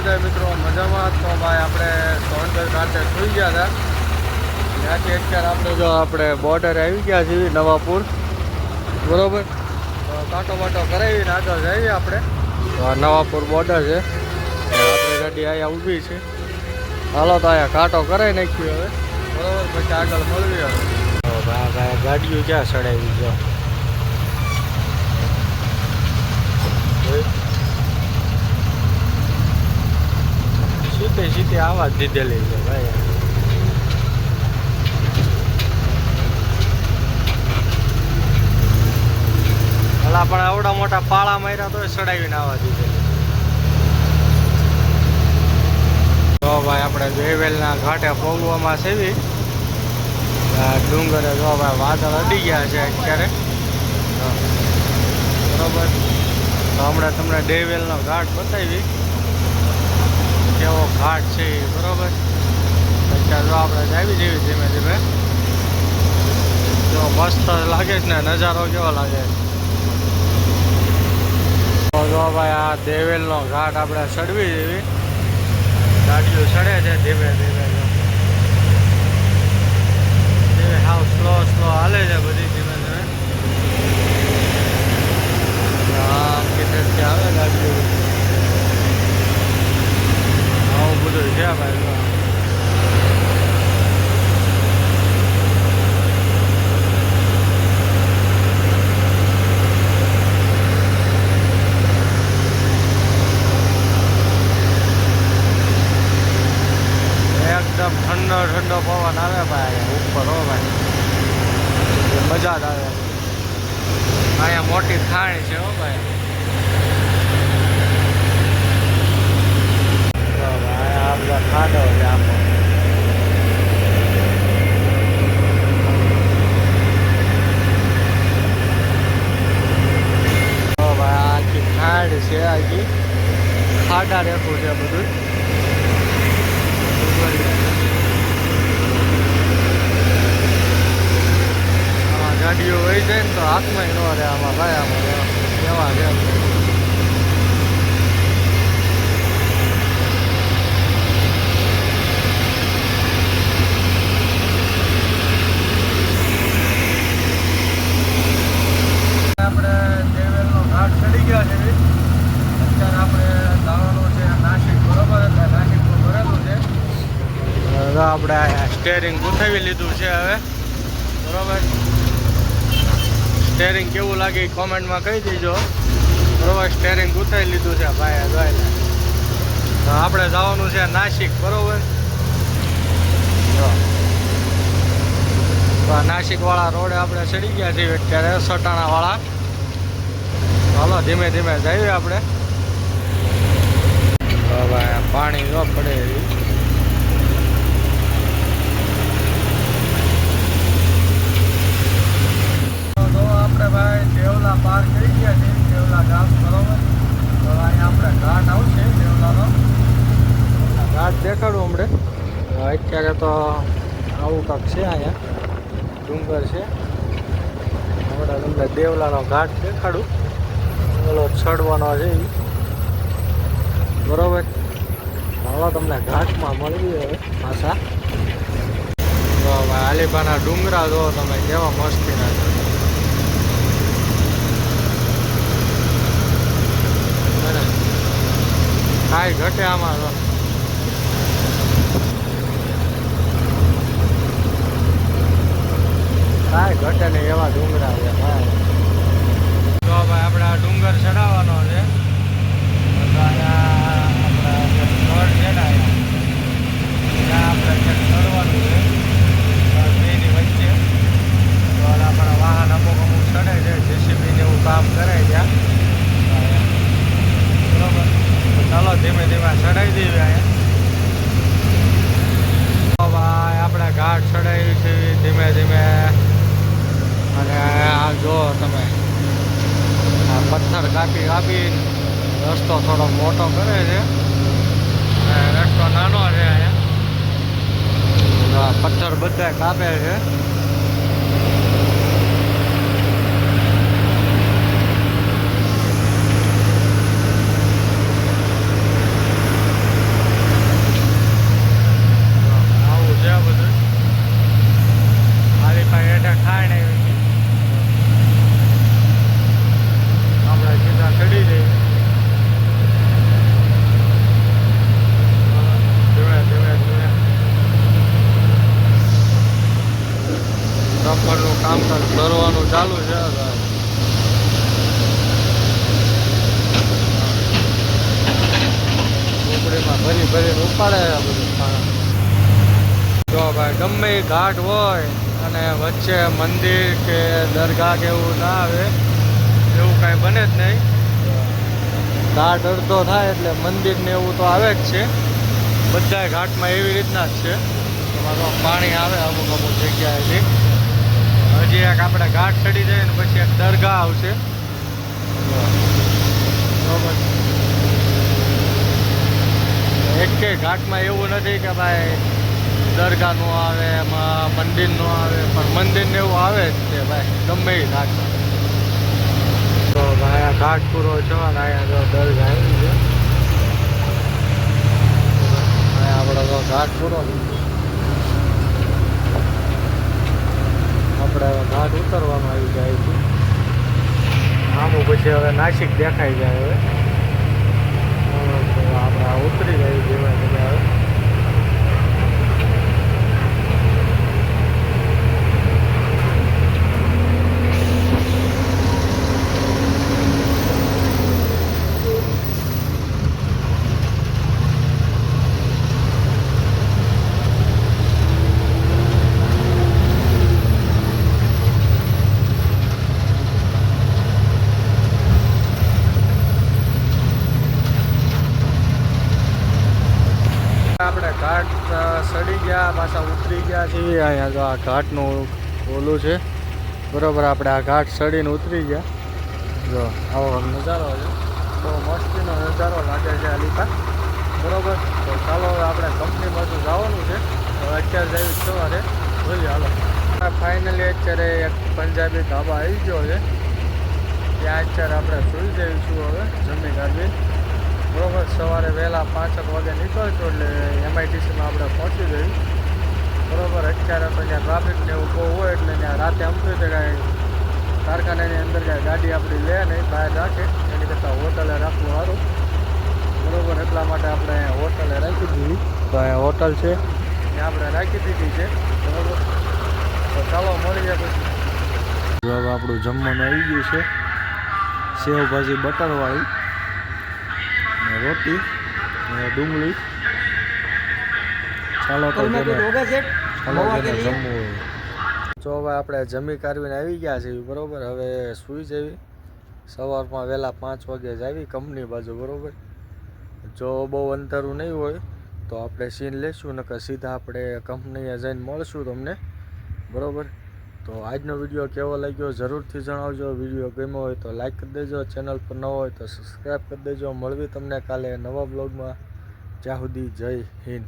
બધા મિત્રો મજામાં. તો ભાઈ આપણે સોનગઢ ખાતે સુઈ ગયા હતા. ત્યાંથી અત્યારે આપણે બોર્ડર આવી ગયા છીએ નવાપુર, બરોબર. તો કાંટો બાટો કરાવીને આગળ જઈએ આપણે. તો આ નવાપુર બોર્ડર છે, આપણી ગાડી અહીંયા ઊભી છે. હાલો તો અહીંયા કાંટો કરાવી નાખ્યું હવે, બરોબર. પછી આગળ મળવી હવે. તો ભાઈ ગાડીઓ ક્યાં ચડાવી છે? સીધે આવા જ દીધેલી છે ભાઈ. ભલા પણ આવડા મોટા પાળા માર્યા તો ચડાવીને આવા દીધેલી. તો ભાઈ આપણે વેવેલના ઘાટે પહોંચવામાં છે. ડુંગરે જો ભાઈ વાદળ અડી ગયા છે અત્યારે, બરોબર. તો હમણાં તમને ડેવેલનો ઘાટ બતાવી કેવો ઘાટ છે, બરોબર. અત્યારે જો આપણે આવી જઈએ ધીમે ધીમે. જો મસ્ત લાગે છે ને, નજારો કેવો લાગે. તો જો ભાઈ આ દેવેલનો ઘાટ આપણે ચડવી જેવી ગાડીઓ ચડે છે ધીમે ધીમે. હાવ સ્લો હાલે છે બધી ધીમે ધીમે. આમ કે આવે ગાડીઓ આવું બધું છે ભાઈ. એકદમ ઠંડો પવન આવે ભાઈ ઉપર. હો ભાઈ મજા જ આવે. અહીંયા મોટી ખાણ છે. હો ભાઈ આ બધા ખાડો છે આખો. ભાઈ આખી ખાડ છે, આખી ખાડા રેખું છે બધું. ગાડીઓ વહી જાય ને તો હાથમાં ન રહે આમાં ભાઈ. આમાં કેવા છે આપણે દેવેલનો ઘાટ ચડી ગયા છે. અત્યારે આપણે જવાનું છે નાસિક, બરોબર. એટલે નાસિકનું ભરેલું છે. આપણે સ્ટેરિંગ ગોઠવી લીધું છે હવે, બરોબર. સ્ટેરિંગ કેવું લાગે એ કોમેન્ટમાં કહી દેજો, બરોબર. સ્ટેરિંગ ગોઠવી લીધું છે ભાઈ જોઈને. આપણે જવાનું છે નાસિક, બરોબર. તો નાસિકવાળા રોડે આપણે ચડી ગયા છીએ અત્યારે, સટાણાવાળા. હાલો ધીમે ધીમે જઈએ આપણે. ભાઈ પાણી ન પડે એવી. આપણે ભાઈ દેવલા પાર કરી ગયા છે, દેવલા ગામ, બરોબર. તો અહીંયા આપણે ઘાટ આવશે દેવલાનો. ઘાટ દેખાડું હમણે. અત્યારે તો આવું કાંક છે, અહીંયા ડુંગર છે. હમણાં તમને દેવલાનો ઘાટ દેખાડું. પેલો ચડવાનો છે એ, બરોબર. હવે તમને ઘાટમાં મળવી હવે પાછા. તો ભાઈ આલીબાના ડુંગરા જો તમે કેવા મસ્તીના છે. કાંઈ ઘટે આમાં તો. કાંઈ ઘટે નહીં એવા ડુંગરા છે ભાઈ. તો ભાઈ આપણે આ ડુંગર ચડાવવાનો છે. અહીંયા આપણે સ્થળ છે ને, ત્યાં આપણે ચડવાનું છે બેની વચ્ચે. તો આપણા વાહન અમુક ચડે છે, જેસીબીને એવું કામ કરે ત્યાં, બરોબર. ચાલો ધીમે ધીમે ચડાવી દઈએ અહીંયા. ભાઈ આપણે ઘાટ ચડાવી છે ધીમે ધીમે. અને આ જો તમે આ પથ્થર કાપી રસ્તો થોડો મોટો કરે છે. રસ્તો નાનો છે અહીંયા. પથ્થર બધા કાપે છે. આવ્યો ભાઈ. ઉપડીમાં ભરી ભરીને ઉપાડે આ બધું ખાણા. જો ભાઈ ગમે એ ઘાટ હોય અને વચ્ચે મંદિર કે દરગાહ કે એવું ના આવે એવું કાંઈ બને જ નહીં. ઘાટ અડધો થાય એટલે મંદિર ને એવું તો આવે જ છે. બધા ઘાટમાં એવી રીતના જ છે. તમારું પાણી આવે અમુક અમુક જગ્યાએથી. હજી એક આપણે ઘાટ ચડી જાય ને પછી એક દરગાહ આવશે. બરોબર. એકે ઘાટમાં એવું નથી કે ભાઈ દરગાહનું આવે એમાં મંદિરનું આવે, પણ મંદિરને એવું આવે જ છે ભાઈ ગમે એ ઘાટમાં. તો ભાઈ આ ઘાટ પૂરો છો અને અહીંયા જો દરગાહ આવી છે. આપણે તો ઘાટ પૂરો આપણે ઘાટ ઉતરવામાં આવી જાય છે. આમું પછી હવે નાસિક દેખાઈ જાય. હવે આપણે ઉતરી જાય જેવા બધા હવે. આપણે ઘાટ સડી ગયા પાછા ઉતરી ગયા છીએ. અહીંયા તો આ ઘાટનું ઓલું છે બરોબર. આપણે આ ઘાટ સડીને ઉતરી ગયા. જો આવો નજારો છે. બહુ મસ્તીનો નજારો લાગે છે આ લીપા બરોબર. તો ચાલો હવે આપણે કંપની બાજુ જવાનું છે. તો અત્યારે જઈ સવારે જોઈએ. હાલો ફાઇનલી અત્યારે એક પંજાબી ધાબા આવી ગયો છે. ત્યાં અત્યારે આપણે સુઈ જઈશું હવે જમી કાઢવી બરોબર. સવારે વહેલા 5 વાગે નીકળશું એટલે MITCમાં આપણે પહોંચી જઈએ બરોબર. અત્યારે તો ત્યાં ટ્રાફિક ને એવું બહુ હોય એટલે ત્યાં રાતે અમતું છે કાંઈ કારખાનાની અંદર કાંઈ ગાડી આપણી લે નહીં, બહાર રાખે. એની કરતાં હોટલે રાખવું સારું બરોબર. એટલા માટે આપણે હોટલે રાખી દીધી. તો અહીંયા હોટલ છે ત્યાં આપણે રાખી દીધી છે બરોબર. તો ચાલો મળીએ પછી. હવે આપણું જમવાનું આવી ગયું છે. સેવ ભાજી બટરવાળી, રોટી અને ડુંગળી. ચાલો તો જમવું. જો હવે આપણે જમી કાઢવીને આવી ગયા છીએ બરોબર. હવે સૂઈ જવી. સવારમાં વહેલા 5 વાગે જ આવી કંપની બાજુ બરોબર. જો બહુ અંતરું નહીં હોય તો આપણે સીન લઈશું, નકર સીધા આપણે કંપનીએ જઈને મળશું તમને બરોબર. તો આજનો વિડીયો કેવો લાગ્યો જરૂરથી જણાવજો. વિડીયો ગમ્યો હોય તો લાઈક કરી દેજો. ચેનલ પર ન હોય તો સબસ્ક્રાઈબ કરી દેજો. મળવી તમને કાલે નવા બ્લોગમાં. જ્યાં સુધી જય હિન્દ.